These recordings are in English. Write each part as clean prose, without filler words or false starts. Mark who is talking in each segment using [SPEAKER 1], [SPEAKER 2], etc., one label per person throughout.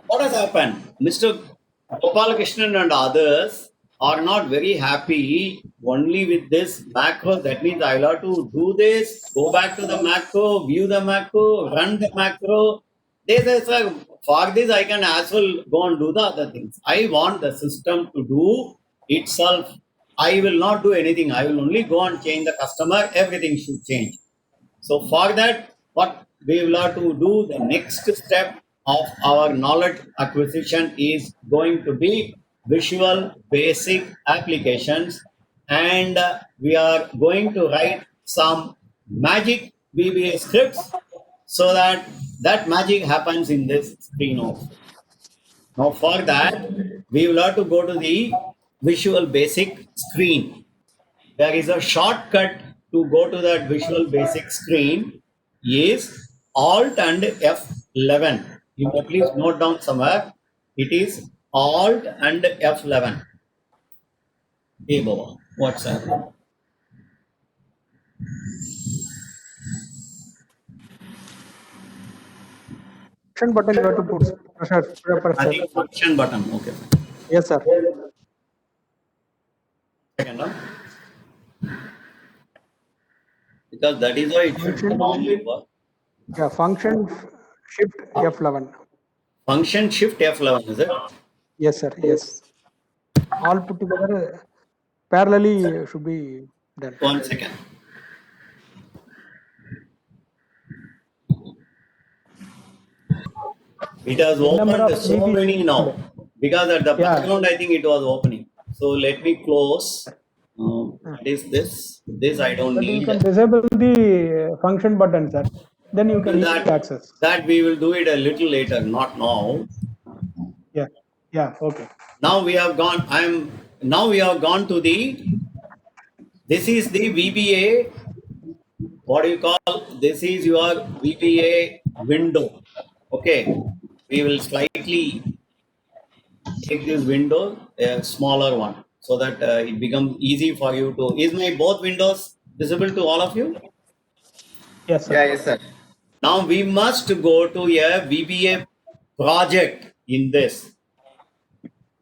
[SPEAKER 1] What has happened? Mr. Gopalakrishnan and others are not very happy only with this macro. That means I will have to do this, go back to the macro, view the macro, run the macro. They say, "Sir, for this I can as well go and do the other things. I want the system to do itself. I will not do anything. I will only go and change the customer. Everything should change. So for that, what we will have to do, the next step of our knowledge acquisition is going to be visual basic applications, and we are going to write some magic VBA scripts so that that magic happens in this screen also. Now for that, we will have to go to the visual basic screen. There is a shortcut to go to that visual basic screen is Alt and F11. You may please note down somewhere. It is Alt and F11. Hey Baba, what's that?
[SPEAKER 2] Function button you have to put, press,
[SPEAKER 1] I
[SPEAKER 2] sir.
[SPEAKER 1] think function button. Okay.
[SPEAKER 2] Yes, sir.
[SPEAKER 1] Second one. Because that is why it should normally work.
[SPEAKER 2] Yeah, function shift F11.
[SPEAKER 1] Function shift F11, is it?
[SPEAKER 2] Yes, sir. Yes. All put together parallelly should be done.
[SPEAKER 1] 1 second. It has opened so many now because at the background I think it was opening. So let me close. What is this? This I don't need.
[SPEAKER 2] You can disable the function button, sir. Then you can access.
[SPEAKER 1] That we will do it a little later, not now.
[SPEAKER 2] Yeah. Yeah. Okay.
[SPEAKER 1] Now we have gone. Now we have gone to the. This is the VBA. What do you call? This is your VBA window. Okay. We will slightly take this window, a smaller one, so that it becomes easy for you to. Is my both windows visible to all of you?
[SPEAKER 2] Yes, sir.
[SPEAKER 3] Yeah, yes, sir.
[SPEAKER 1] Now we must go to a VBA project in this.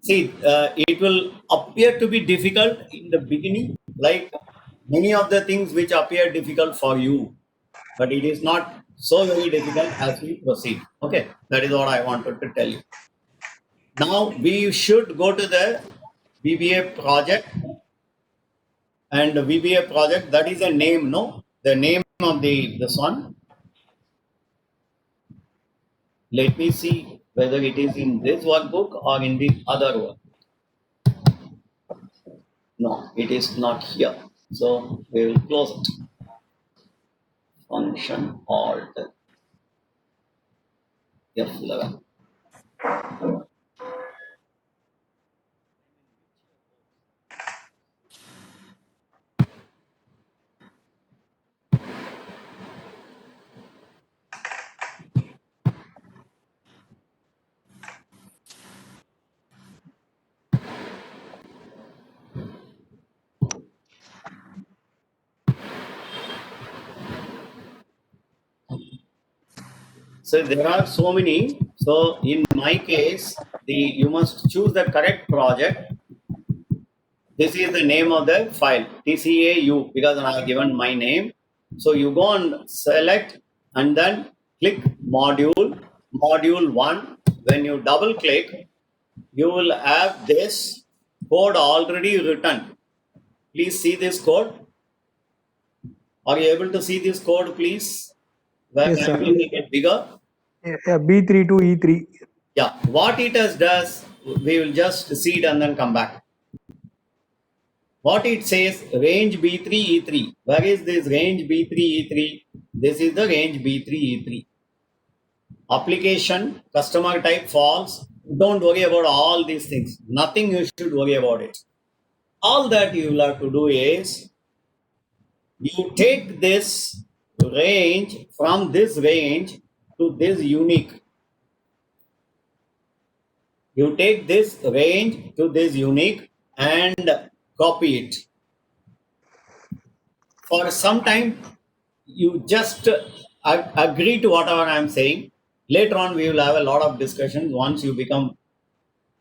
[SPEAKER 1] See, it will appear to be difficult in the beginning, like many of the things which appear difficult for you, but it is not so very difficult as we proceed. Okay, that is what I wanted to tell you. Now we should go to the VBA project, and the VBA project, that is a name, no? The name of this one. Let me see whether it is in this workbook or in the other one. No, it is not here. So we will close it. Function Alt F11. So there are so many. So in my case, you must choose the correct project. This is the name of the file, TCAU, because I have given my name. So you go and select and then click module 1. When you double click, you will have this code already written. Please see this code. Are you able to see this code, please? Where
[SPEAKER 2] Yes, sir.
[SPEAKER 1] can we make it bigger?
[SPEAKER 2] Yeah, B3 to E3.
[SPEAKER 1] Yeah, what it does, we will just see it and then come back. What it says, range B3 E3. Where is this range B3 E3? This is the range B3 E3. Application, customer type false. Don't worry about all these things. Nothing you should worry about it. All that you will have to do is, you take this range from this range to this unique. You take this range to this unique and copy it. For some time, you just agree to whatever I am saying. Later on, we will have a lot of discussions once you become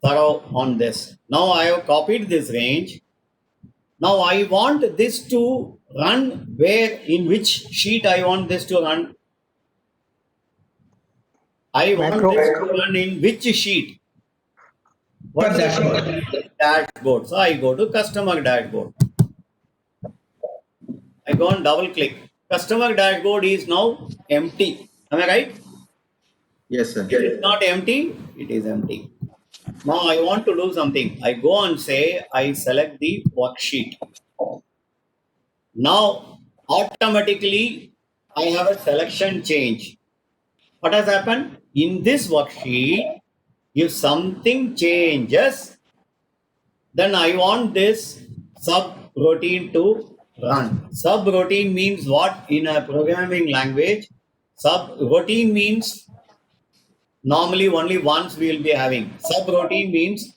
[SPEAKER 1] thorough on this. Now I have copied this range. Now I want this to run where, in which sheet I want this to run. I want
[SPEAKER 2] Macro.
[SPEAKER 1] this to run in which sheet? What's the sheet? Dashboard. So I go to customer dashboard. I go and double click. Customer dashboard is now empty. Am I right?
[SPEAKER 3] Yes, sir.
[SPEAKER 1] It is not empty. It is empty. Now I want to do something. I go and say I select the worksheet. Now automatically I have a selection change. What has happened? In this worksheet, if something changes, then I want this subroutine to run. Subroutine means what in a programming language? Subroutine means normally only once we will be having. Subroutine means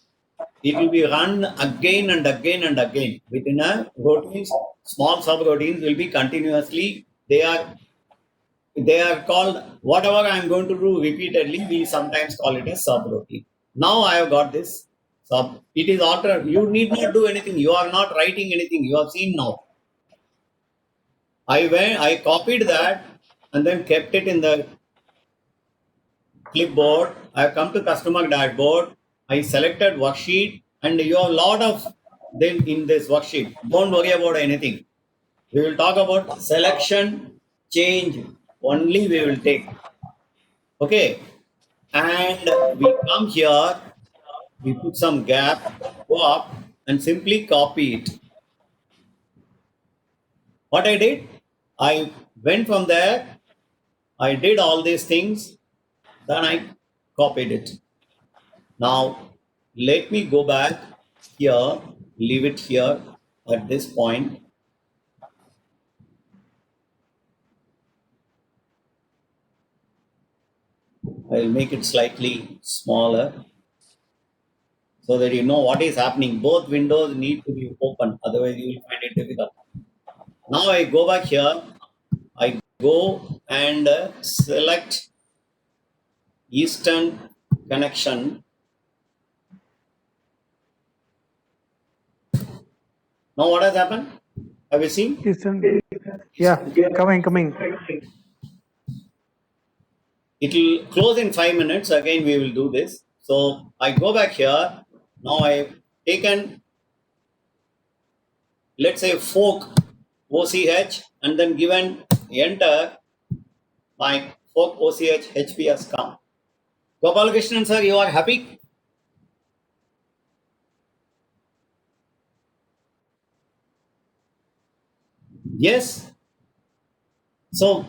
[SPEAKER 1] it will be run again and again and again. Within a routines, small subroutines will be continuously. They are called whatever I am going to do repeatedly. We sometimes call it a subroutine. Now I have got this sub. It is altered. You need not do anything. You are not writing anything. You have seen now. I copied that and then kept it in the clipboard. I have come to customer dashboard. I selected worksheet and you have a lot of them in this worksheet. Don't worry about anything. We will talk about selection change only we will take. Okay. And we come here, we put some gap, go up and simply copy it. What I did, I went from there, I did all these things, then I copied it. Now, let me go back here, leave it here at this point. I'll make it slightly smaller so that you know what is happening. Both windows need to be open, otherwise you will find it difficult. Now I go back here, I go and select Eastern connection. Now what has happened? Have you seen?
[SPEAKER 2] Yeah, coming.
[SPEAKER 1] It will close in 5 minutes. Again, we will do this. So I go back here. Now I've taken, let's say, fork OCH and then given enter. My fork OCH HP has come. Gopalakrishnan sir, you are happy? Yes. So,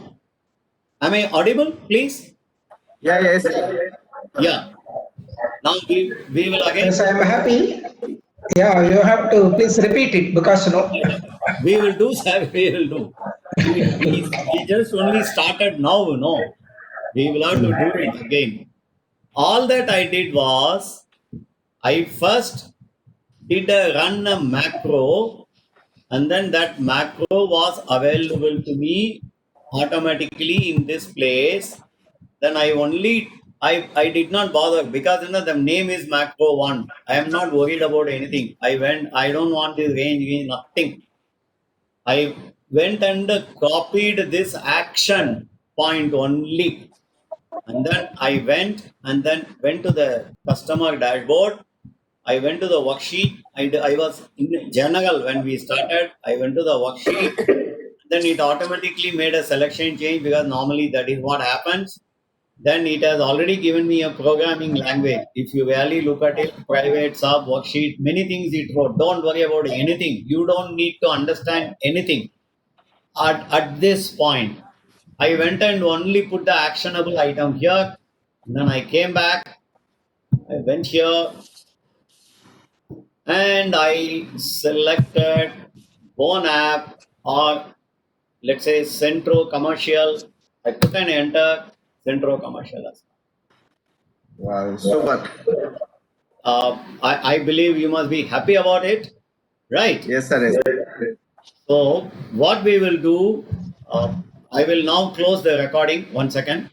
[SPEAKER 1] am I audible, please?
[SPEAKER 3] Yeah, yes.
[SPEAKER 1] Yeah. Now we will again.
[SPEAKER 4] Yes, I am happy. Yeah, you have to please repeat it because
[SPEAKER 1] We will do, sir. We will do. We just only started now, no. We will have to do it again. All that I did was, I first did run a macro, and then that macro was available to me automatically in this place. Then I did not bother because the name is macro 1. I am not worried about anything. I don't want this range, nothing. I went and copied this action point only. And then I went to the customer dashboard. I went to the worksheet. I was in general when we started. I went to the worksheet. Then it automatically made a selection change because normally that is what happens. Then it has already given me a programming language. If you really look at it, private, sub, worksheet, many things it wrote. Don't worry about anything. You don't need to understand anything. At this point, I went and only put the actionable item here. Then I came back. I went here and I selected Bone app or let's say Centro Commercial. I put an enter Centro Commercial.
[SPEAKER 3] Wow, super.
[SPEAKER 1] I believe you must be happy about it, right?
[SPEAKER 3] Yes, sir. Yes.
[SPEAKER 1] So what we will do, I will now close the recording. 1 second.